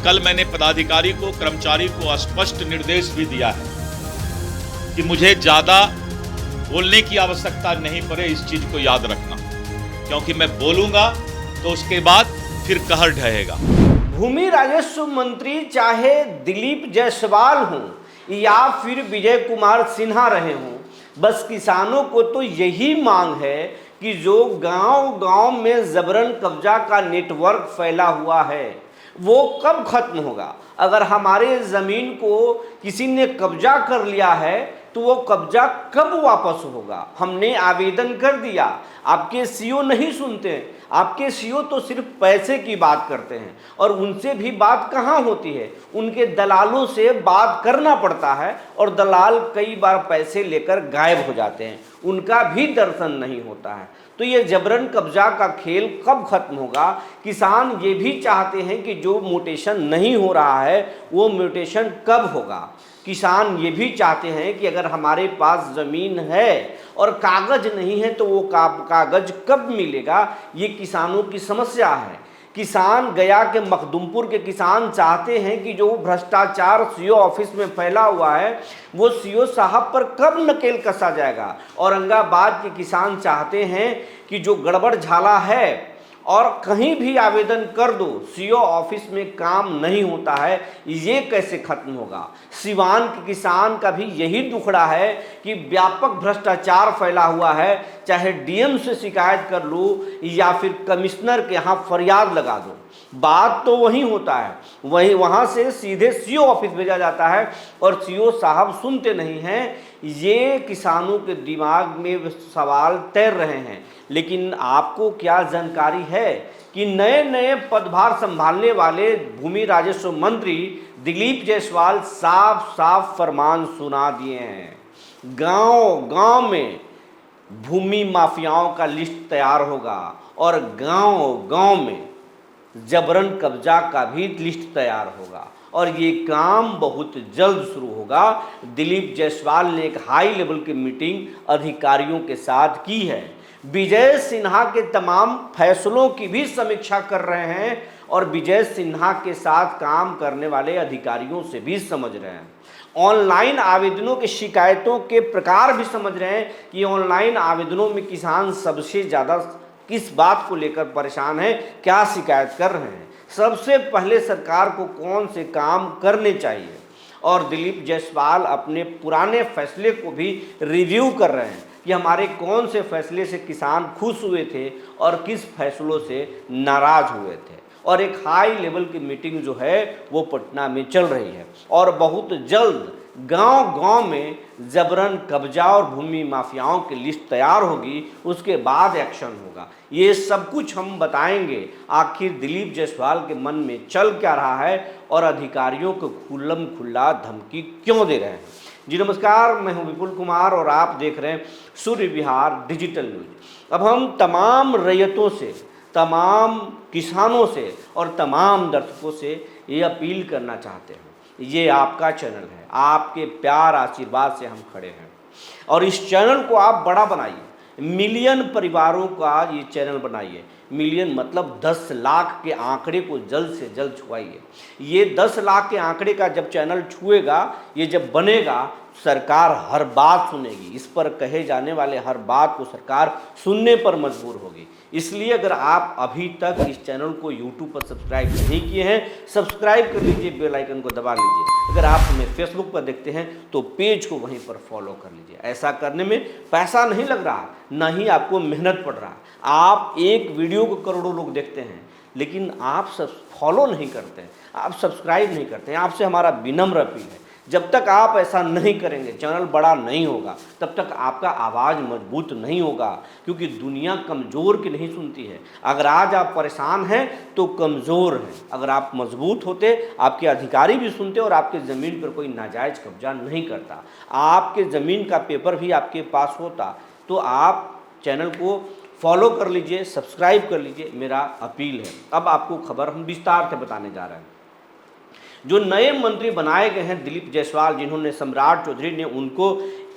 कल मैंने पदाधिकारी को, कर्मचारी को स्पष्ट निर्देश भी दिया है कि मुझे ज़्यादा बोलने की आवश्यकता नहीं पड़े, इस चीज़ को याद रखना, क्योंकि मैं बोलूँगा तो उसके बाद फिर कहर ढहेगा। भूमि राजस्व मंत्री चाहे दिलीप जायसवाल हों या फिर विजय कुमार सिन्हा रहे हों, बस किसानों को तो यही मांग है कि जो गांव-गांव में जबरन कब्जा का नेटवर्क फैला हुआ है वो कब खत्म होगा। अगर हमारे ज़मीन को किसी ने कब्जा कर लिया है तो वो कब्जा कब वापस होगा। हमने आवेदन कर दिया, आपके सीओ नहीं सुनते, आपके सीओ तो सिर्फ पैसे की बात करते हैं और उनसे भी बात कहाँ होती है, उनके दलालों से बात करना पड़ता है और दलाल कई बार पैसे लेकर गायब हो जाते हैं, उनका भी दर्शन नहीं होता है। तो ये जबरन कब्जा का खेल कब खत्म होगा। किसान ये भी चाहते हैं कि जो म्यूटेशन नहीं हो रहा है वो म्यूटेशन कब होगा। किसान ये भी चाहते हैं कि अगर हमारे पास ज़मीन है और कागज़ नहीं है तो वो कागज़ कब मिलेगा, ये किसानों की समस्या है। किसान गया के मखदुमपुर के किसान चाहते हैं कि जो भ्रष्टाचार सीओ ऑफिस में फैला हुआ है वो सीओ साहब पर कब नकेल कसा जाएगा। औरंगाबाद के किसान चाहते हैं कि जो गड़बड़ झाला है और कहीं भी आवेदन कर दो सीओ ऑफिस में काम नहीं होता है, ये कैसे खत्म होगा। सिवान के किसान का भी यही दुखड़ा है कि व्यापक भ्रष्टाचार फैला हुआ है, चाहे डीएम से शिकायत कर लो या फिर कमिश्नर के यहाँ फरियाद लगा दो, बात तो वही होता है, वही वहाँ से सीधे सीओ ऑफिस भेजा जाता है और सीओ साहब सुनते नहीं हैं। ये किसानों के दिमाग में सवाल तैर रहे हैं। लेकिन आपको क्या जानकारी है कि नए नए पदभार संभालने वाले भूमि राजस्व मंत्री दिलीप जायसवाल साफ साफ फरमान सुना दिए हैं, गांव गांव में भूमि माफियाओं का लिस्ट तैयार होगा और गांव गांव में जबरन कब्जा का भी लिस्ट तैयार होगा और ये काम बहुत जल्द शुरू होगा। दिलीप जायसवाल ने एक हाई लेवल की मीटिंग अधिकारियों के साथ की है, विजय सिन्हा के तमाम फैसलों की भी समीक्षा कर रहे हैं और विजय सिन्हा के साथ काम करने वाले अधिकारियों से भी समझ रहे हैं। ऑनलाइन आवेदनों की शिकायतों के प्रकार भी समझ रहे हैं कि ऑनलाइन आवेदनों में किसान सबसे ज़्यादा किस बात को लेकर परेशान है, क्या शिकायत कर रहे हैं, सबसे पहले सरकार को कौन से काम करने चाहिए। और दिलीप जायसवाल अपने पुराने फैसले को भी रिव्यू कर रहे हैं कि हमारे कौन से फैसले से किसान खुश हुए थे और किस फैसलों से नाराज हुए थे। और एक हाई लेवल की मीटिंग जो है वो पटना में चल रही है और बहुत जल्द गांव-गांव में जबरन कब्जा और भूमि माफियाओं की लिस्ट तैयार होगी, उसके बाद एक्शन होगा। ये सब कुछ हम बताएंगे, आखिर दिलीप जायसवाल के मन में चल क्या रहा है और अधिकारियों को खुल्लम खुल्ला धमकी क्यों दे रहे हैं। जी नमस्कार, मैं हूं विपुल कुमार और आप देख रहे हैं सूर्य विहार डिजिटल न्यूज। अब हम तमाम रैयतों से, तमाम किसानों से और तमाम दर्शकों से ये अपील करना चाहते हैं, ये आपका चैनल है, आपके प्यार आशीर्वाद से हम खड़े हैं और इस चैनल को आप बड़ा बनाइए, मिलियन परिवारों का ये चैनल बनाइए। मिलियन मतलब 10 लाख के आंकड़े को जल्द से जल्द छुआइए। ये 10 लाख के आंकड़े का जब चैनल छुएगा, ये जब बनेगा, सरकार हर बात सुनेगी, इस पर कहे जाने वाले हर बात को सरकार सुनने पर मजबूर होगी। इसलिए अगर आप अभी तक इस चैनल को YouTube पर सब्सक्राइब नहीं किए हैं, सब्सक्राइब कर लीजिए, बेल आइकन को दबा लीजिए। अगर आप हमें फेसबुक पर देखते हैं तो पेज को वहीं पर फॉलो कर लीजिए। ऐसा करने में पैसा नहीं लग रहा, ना ही आपको मेहनत पड़ रहा। आप एक वीडियो को करोड़ों लोग देखते हैं लेकिन आप सब फॉलो नहीं करते हैं, आप सब्सक्राइब नहीं करते हैं। आपसे हमारा विनम्र अपील है, जब तक आप ऐसा नहीं करेंगे चैनल बड़ा नहीं होगा, तब तक आपका आवाज़ मजबूत नहीं होगा, क्योंकि दुनिया कमज़ोर की नहीं सुनती है। अगर आज आप परेशान हैं तो कमज़ोर हैं, अगर आप मजबूत होते आपके अधिकारी भी सुनते और आपके ज़मीन पर कोई नाजायज़ कब्जा नहीं करता, आपके ज़मीन का पेपर भी आपके पास होता। तो आप चैनल को फॉलो कर लीजिए, सब्सक्राइब कर लीजिए, मेरा अपील है। अब आपको खबर हम विस्तार से बताने जा रहे हैं। जो नए मंत्री बनाए गए हैं दिलीप जायसवाल, जिन्होंने सम्राट चौधरी ने उनको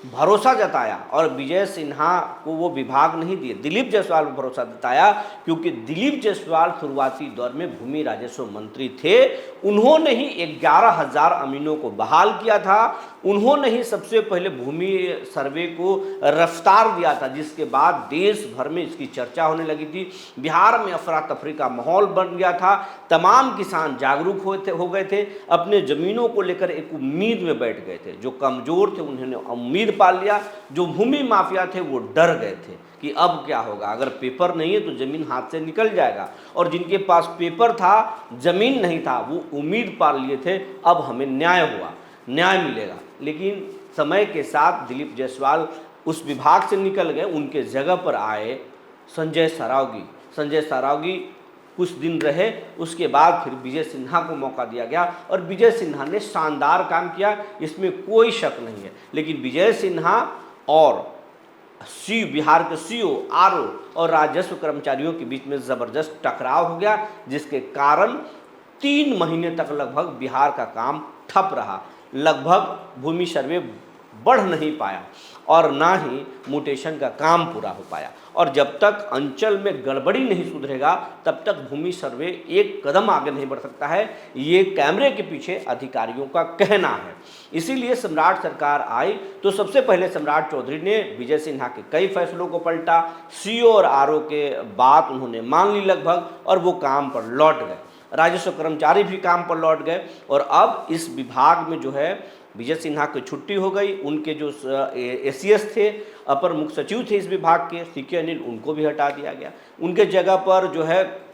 भरोसा जताया और विजय सिन्हा को वो विभाग नहीं दिए, दिलीप जायसवाल को भरोसा जताया, क्योंकि दिलीप जायसवाल शुरुआती दौर में भूमि राजस्व मंत्री थे। उन्होंने ही 11,000 अमीनों को बहाल किया था, उन्होंने ही सबसे पहले भूमि सर्वे को रफ्तार दिया था, जिसके बाद देश भर में इसकी चर्चा होने लगी थी। बिहार में अफरा तफरी का माहौल बन गया था, तमाम किसान जागरूक हो गए थे, अपने ज़मीनों को लेकर एक उम्मीद में बैठ गए थे। जो कमज़ोर थे उन्होंने उम्मीद पाल लिया, जो भूमि माफिया थे वो डर गए थे कि अब क्या होगा, अगर पेपर नहीं है तो ज़मीन हाथ से निकल जाएगा। और जिनके पास पेपर था, ज़मीन नहीं था, वो उम्मीद पाल लिए थे अब हमें न्याय हुआ, न्याय मिलेगा। लेकिन समय के साथ दिलीप जायसवाल उस विभाग से निकल गए, उनके जगह पर आए संजय सरावगी। संजय सरावगी कुछ दिन रहे, उसके बाद फिर विजय सिन्हा को मौका दिया गया और विजय सिन्हा ने शानदार काम किया, इसमें कोई शक नहीं है। लेकिन विजय सिन्हा और बिहार के सीओ, आरओ और राजस्व कर्मचारियों के बीच में ज़बरदस्त टकराव हो गया, जिसके कारण 3 महीने तक लगभग बिहार का काम ठप रहा। लगभग भूमि सर्वे बढ़ नहीं पाया और ना ही म्यूटेशन का काम पूरा हो पाया। और जब तक अंचल में गड़बड़ी नहीं सुधरेगा तब तक भूमि सर्वे एक कदम आगे नहीं बढ़ सकता है, ये कैमरे के पीछे अधिकारियों का कहना है। इसीलिए सम्राट सरकार आई तो सबसे पहले सम्राट चौधरी ने विजय सिन्हा के कई फैसलों को पलटा, सीओ और आरओ के बात उन्होंने मान ली लगभग, और वो काम पर लौट गए। राजस्व कर्मचारी भी काम पर लौट गए और अब इस विभाग में जो है विजय सिन्हा की छुट्टी हो गई। उनके जो एसीएस थे, अपर मुख्य सचिव थे इस विभाग के, सीके अनिल, उनको भी हटा दिया गया। उनके जगह पर जो है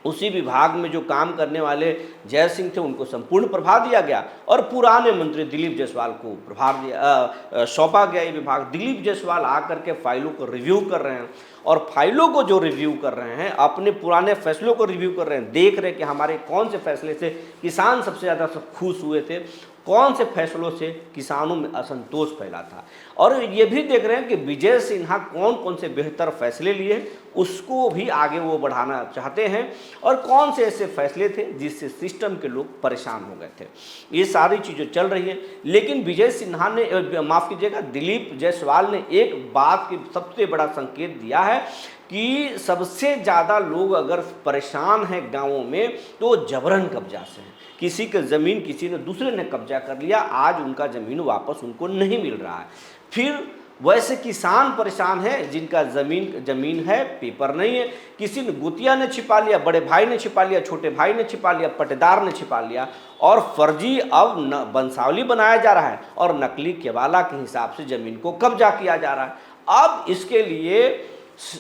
उसी विभाग में जो काम करने वाले जय सिंह थे, उनको संपूर्ण प्रभार दिया गया और पुराने मंत्री दिलीप जायसवाल को प्रभार सौंपा गया ये विभाग। दिलीप जायसवाल आकर के फाइलों को रिव्यू कर रहे हैं और फाइलों को जो रिव्यू कर रहे हैं, अपने पुराने फैसलों को रिव्यू कर रहे हैं, देख रहे हैं कि हमारे कौन से फैसले से किसान सबसे ज़्यादा खुश हुए थे, कौन से फैसलों से किसानों में असंतोष फैला था। और ये भी देख रहे हैं कि विजय सिन्हा कौन कौन से बेहतर फैसले लिए, उसको भी आगे वो बढ़ाना चाहते हैं, और कौन से ऐसे फैसले थे जिससे सिस्टम के लोग परेशान हो गए थे। ये सारी चीज़ें चल रही हैं। लेकिन विजय सिन्हा ने, माफ़ कीजिएगा, दिलीप जायसवाल ने एक बात की सबसे बड़ा संकेत दिया है कि सबसे ज़्यादा लोग अगर परेशान हैं गाँवों में तो जबरन कब्जा से हैं। किसी की ज़मीन किसी ने दूसरे ने कब्जा कर लिया, आज उनका ज़मीन वापस उनको नहीं मिल रहा है। फिर वैसे किसान परेशान है जिनका ज़मीन है, पेपर नहीं है, किसी ने गुतिया ने छिपा लिया, बड़े भाई ने छिपा लिया, छोटे भाई ने छिपा लिया, पट्टेदार ने छिपा लिया, और फर्जी अब वंशावली बनाया जा रहा है और नकली केवाला के हिसाब से ज़मीन को कब्जा किया जा रहा है। अब इसके लिए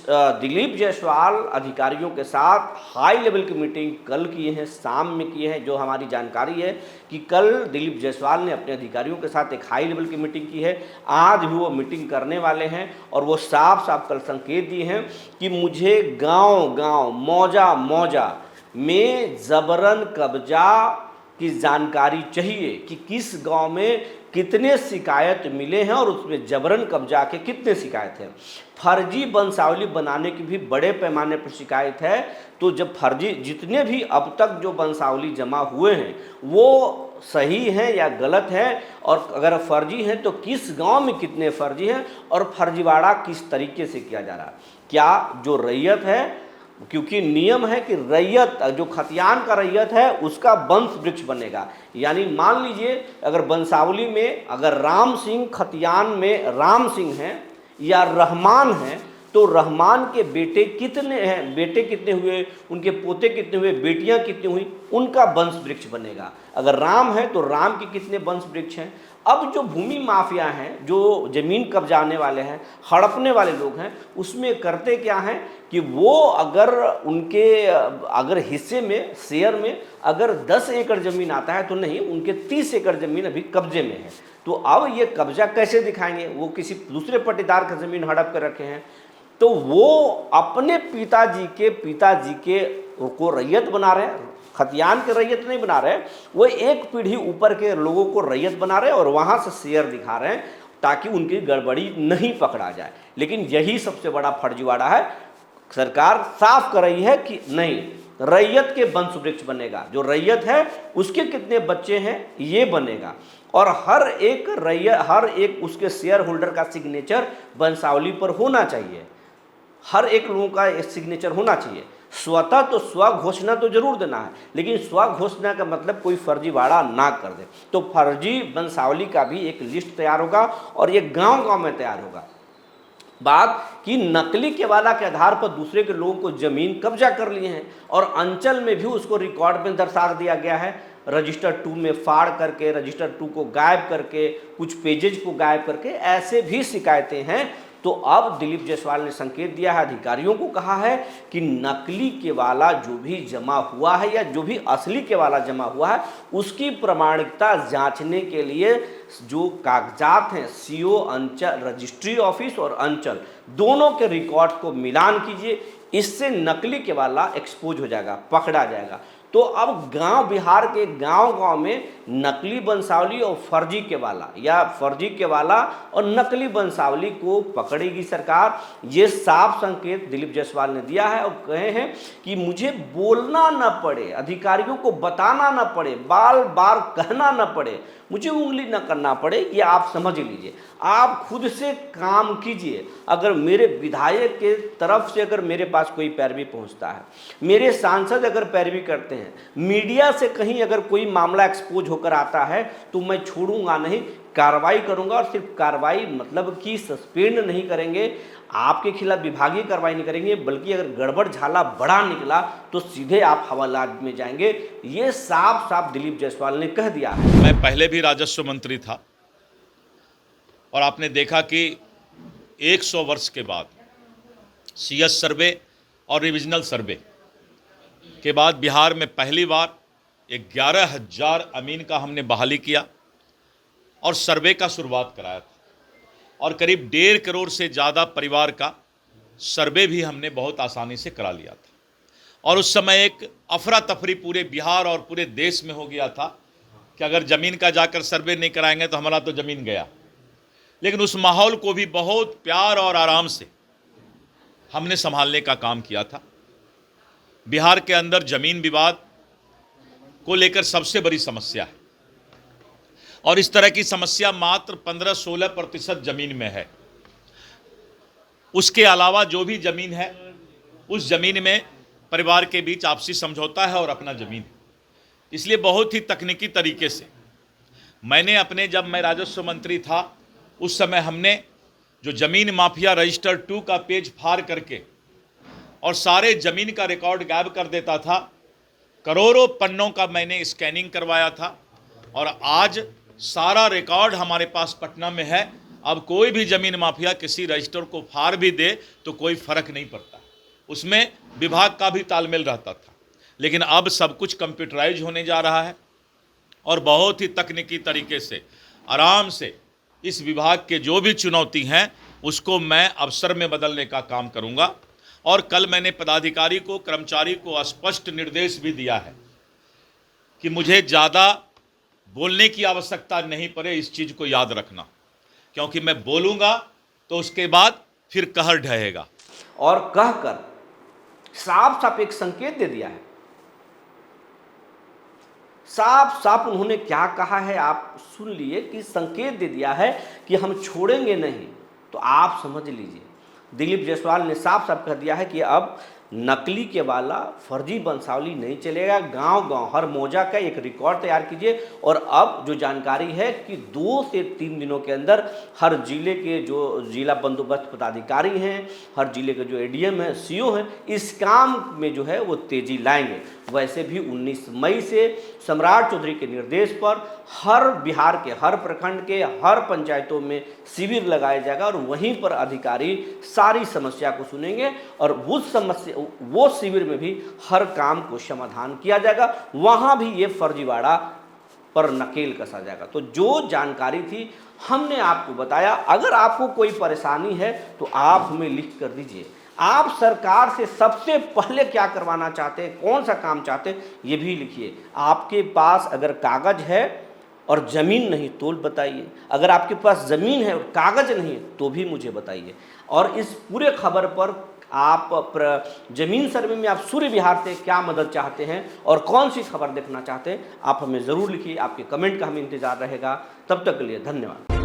दिलीप जायसवाल अधिकारियों के साथ हाई लेवल की मीटिंग कल किए हैं, शाम में किए हैं। जो हमारी जानकारी है कि कल दिलीप जायसवाल ने अपने अधिकारियों के साथ एक हाई लेवल की मीटिंग की है, आज भी वो मीटिंग करने वाले हैं और वो साफ साफ कल संकेत दिए हैं कि मुझे गांव-गांव, मौजा में जबरन कब्जा की जानकारी चाहिए कि किस गांव में कितने शिकायत मिले हैं और उसमें जबरन कब्जा के कितने शिकायत हैं। फर्जी वंशावली बनाने की भी बड़े पैमाने पर शिकायत है। तो जब फर्जी, जितने भी अब तक जो वंशावली जमा हुए हैं वो सही हैं या गलत हैं, और अगर फर्जी हैं तो किस गांव में कितने फर्जी हैं और फर्जीवाड़ा किस तरीके से किया जा रहा है। क्या जो रैयत है, क्योंकि नियम है कि रैयत, जो खतियान का रैयत है उसका वंश वृक्ष बनेगा। यानी मान लीजिए अगर वंशावली में अगर राम सिंह खतियान में राम सिंह हैं या रहमान हैं, तो रहमान के बेटे कितने हैं, बेटे कितने हुए, उनके पोते कितने हुए, बेटियां कितनी हुई, उनका वंश वृक्ष बनेगा। अगर राम है तो राम के कितने वंश वृक्ष हैं। अब जो भूमि माफिया हैं, जो ज़मीन कब्जाने वाले हैं, हड़पने वाले लोग हैं, उसमें करते क्या हैं कि वो अगर हिस्से में, शेयर में अगर 10 एकड़ ज़मीन आता है तो नहीं, उनके 30 एकड़ ज़मीन अभी कब्जे में है। तो अब ये कब्जा कैसे दिखाएंगे, वो किसी दूसरे पट्टेदार का ज़मीन हड़प कर रखे हैं, तो वो अपने पिताजी के को रैयत बना रहे हैं, खतियान के रैयत नहीं बना रहे, वो एक पीढ़ी ऊपर के लोगों को रैयत बना रहे हैं और वहाँ से शेयर दिखा रहे हैं ताकि उनकी गड़बड़ी नहीं पकड़ा जाए। लेकिन यही सबसे बड़ा फर्जीवाड़ा है। सरकार साफ कर रही है कि नहीं, रैयत के वंश वृक्ष बनेगा, जो रैयत है उसके कितने बच्चे हैं ये बनेगा। और हर एक उसके शेयर होल्डर का सिग्नेचर वंशावली पर होना चाहिए, हर एक लोगों का सिग्नेचर होना चाहिए। स्वतः तो स्व घोषणा तो जरूर देना है, लेकिन स्व घोषणा का मतलब कोई फर्जीवाड़ा ना कर दे। तो फर्जी वंशावली का भी एक लिस्ट तैयार होगा और ये गांव-गांव में तैयार होगा। बात कि नकली केवाला के आधार पर दूसरे के लोगों को जमीन कब्जा कर लिए हैं और अंचल में भी उसको रिकॉर्ड में दर्शा दिया गया है, रजिस्टर 2 में फाड़ करके, रजिस्टर 2 को गायब करके, कुछ पेजेज को गायब करके, ऐसे भी शिकायतें हैं। तो अब दिलीप जायसवाल ने संकेत दिया है, अधिकारियों को कहा है कि नकली केवाला जो भी जमा हुआ है या जो भी असली केवाला जमा हुआ है उसकी प्रामाणिकता जांचने के लिए जो कागजात हैं सीओ, अंचल रजिस्ट्री ऑफिस और अंचल दोनों के रिकॉर्ड को मिलान कीजिए। इससे नकली केवाला एक्सपोज हो जाएगा, पकड़ा जाएगा। तो अब गांव, बिहार के गांव-गांव में नकली वंशावली और फर्जी केवाला या फर्जी केवाला और नकली वंशावली को पकड़ेगी सरकार। ये साफ संकेत दिलीप जायसवाल ने दिया है और कहे हैं कि मुझे बोलना न पड़े, अधिकारियों को बताना न पड़े, बार बार कहना न पड़े, मुझे उंगली न करना पड़े, ये आप समझ लीजिए, आप खुद से काम कीजिए। अगर मेरे विधायक के तरफ से अगर मेरे पास कोई पैरवी पहुंचता है, मेरे सांसद अगर पैरवी करते हैं, मीडिया से कहीं अगर कोई मामला एक्सपोज होकर आता है तो मैं छोड़ूंगा नहीं, कार्रवाई करूंगा। और सिर्फ कार्रवाई मतलब कि सस्पेंड नहीं करेंगे, आपके खिलाफ विभागीय कार्रवाई नहीं करेंगे, बल्कि अगर गड़बड़ झाला बड़ा निकला तो सीधे आप हवालात में जाएंगे। ये साफ साफ दिलीप जायसवाल ने कह दिया है। मैं पहले भी राजस्व मंत्री था और आपने देखा कि 100 वर्ष के बाद CS सर्वे और रिविजनल सर्वे के बाद बिहार में पहली बार 11,000 अमीन का हमने बहाली किया और सर्वे का शुरुआत कराया था और करीब 1.5 करोड़ से ज़्यादा परिवार का सर्वे भी हमने बहुत आसानी से करा लिया था। और उस समय एक अफरा तफरी पूरे बिहार और पूरे देश में हो गया था कि अगर ज़मीन का जाकर सर्वे नहीं कराएंगे तो हमारा तो ज़मीन गया। लेकिन उस माहौल को भी बहुत प्यार और आराम से हमने संभालने का काम किया था। बिहार के अंदर ज़मीन विवाद को लेकर सबसे बड़ी समस्या है और इस तरह की समस्या मात्र 15-16% ज़मीन में है। उसके अलावा जो भी ज़मीन है उस ज़मीन में परिवार के बीच आपसी समझौता है और अपना ज़मीन। इसलिए बहुत ही तकनीकी तरीके से जब मैं राजस्व मंत्री था उस समय हमने जो ज़मीन माफिया रजिस्टर 2 का पेज फाड़ करके और सारे ज़मीन का रिकॉर्ड गायब कर देता था, करोड़ों पन्नों का मैंने स्कैनिंग करवाया था और आज सारा रिकॉर्ड हमारे पास पटना में है। अब कोई भी ज़मीन माफिया किसी रजिस्टर को फाड़ भी दे तो कोई फ़र्क नहीं पड़ता, उसमें विभाग का भी तालमेल रहता था। लेकिन अब सब कुछ कंप्यूटराइज होने जा रहा है और बहुत ही तकनीकी तरीके से आराम से इस विभाग के जो भी चुनौती हैं उसको मैं अवसर में बदलने का काम करूंगा। और कल मैंने पदाधिकारी को, कर्मचारी को स्पष्ट निर्देश भी दिया है कि मुझे ज़्यादा बोलने की आवश्यकता नहीं पड़े, इस चीज़ को याद रखना, क्योंकि मैं बोलूँगा तो उसके बाद फिर कहर ढहेगा। और कहकर साफ साफ एक संकेत दे दिया है। साफ साफ उन्होंने क्या कहा है आप सुन लिए कि संकेत दे दिया है कि हम छोड़ेंगे नहीं। तो आप समझ लीजिए, दिलीप जायसवाल ने साफ साफ कह दिया है कि अब नकली केवाला, फर्जी वंशावली नहीं चलेगा। गांव गांव हर मौजा का एक रिकॉर्ड तैयार कीजिए। और अब जो जानकारी है कि 2 से 3 दिनों के अंदर हर जिले के जो जिला बंदोबस्त पदाधिकारी हैं, हर जिले के जो ADM हैं, CO हैं, इस काम में जो है वो तेजी लाएंगे। वैसे भी 19 मई से सम्राट चौधरी के निर्देश पर हर बिहार के हर प्रखंड के हर पंचायतों में शिविर लगाया जाएगा और वहीं पर अधिकारी सारी समस्या को सुनेंगे और वो शिविर में भी हर काम को समाधान किया जाएगा। वहां भी ये फर्जीवाड़ा पर नकेल कसा जाएगा। तो जो जानकारी थी हमने आपको बताया। अगर आपको कोई परेशानी है तो आप हमें लिख कर दीजिए। आप सरकार से सबसे पहले क्या करवाना चाहते हैं, कौन सा काम चाहते हैं, ये भी लिखिए। आपके पास अगर कागज है और ज़मीन नहीं तो बताइए। अगर आपके पास ज़मीन है और कागज नहीं है तो भी मुझे बताइए। और इस पूरे खबर पर आप जमीन सर्वे में आप सूर्य विहार से क्या मदद चाहते हैं और कौन सी खबर देखना चाहते हैं, आप हमें ज़रूर लिखिए। आपके कमेंट का हमें इंतज़ार रहेगा। तब तक के लिए धन्यवाद।